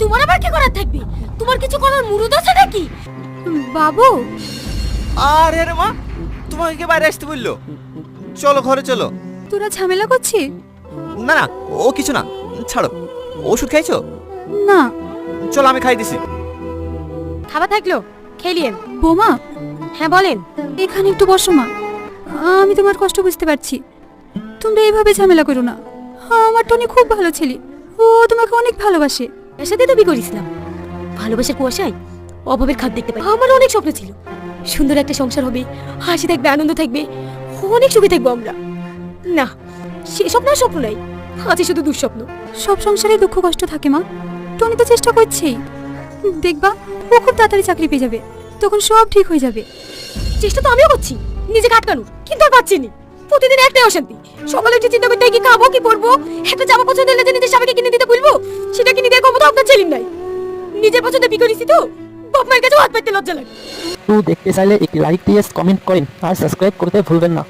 তোমার আবার কি করার থাকবে? তোমার কিছু করার মুরুদ আছে নাকি? বাবু, আরে রে মা, তোমাকে বাইরে আসতে বললো। চলো ঘরে চলো। তোরা ঝামেলা করছিস? না না, ও কিছু না, ছাড়ো। ওষুধ খাইছো? না। চলো আমি খাই দিছি। খাবার থাকলো, খেলিয়েন। বোমা, হ্যাঁ বলেন। এখানে একটু বসো মা, আমি তোমার কষ্ট বুঝতে পারছি। তোমরা এইভাবে ঝামেলা করো না। আমার টনি খুব ভালো ছেলে, ও তোমাকে অনেক ভালোবাসে। এর সাথে তো বিয়ে করেছিলাম। ভালোবাসার কুয়াশায় অভাবের খাদ দেখতে পাই। আমার অনেক স্বপ্ন ছিল, সুন্দর একটা সংসার হবে, হাসি থাকবে, আনন্দ থাকবে, অনেক সুখে থাকবো আমরা। না, সে স্বপ্ন আর স্বপ্ন নাই, আছে শুধু দুঃস্বপ্ন। সব সংসারে দুঃখ কষ্ট থাকে মা, টনি তো চেষ্টা করছেই। দেখবা ও খুব তাড়াতাড়ি চাকরি পেয়ে যাবে, তখন সব ঠিক হয়ে যাবে। চেষ্টা তো আমিও করছি, নিজেকে আটকানোর, কিন্তু আর পাচ্ছি না। প্রতিদিন একটাই অশান্তি, সকালে উঠে চিন্তা করতে কি খাবো কি পরবো, একটা জামা পছন্দ হলে যে নিজের স্বামীকে কিনে দিতে বলবো, সেটা কিনে দেওয়ার ক্ষমতা আপনার ছেলের নাই। নিজের পছন্দে বিয়ে করেছি তো, বাপ মায়ের কাছে হাত পাততে লজ্জা লাগে। তো দেখতে চাইলে একটি লাইক দিয়ে কমেন্ট করেন আর সাবস্ক্রাইব করতে ভুলবেন না।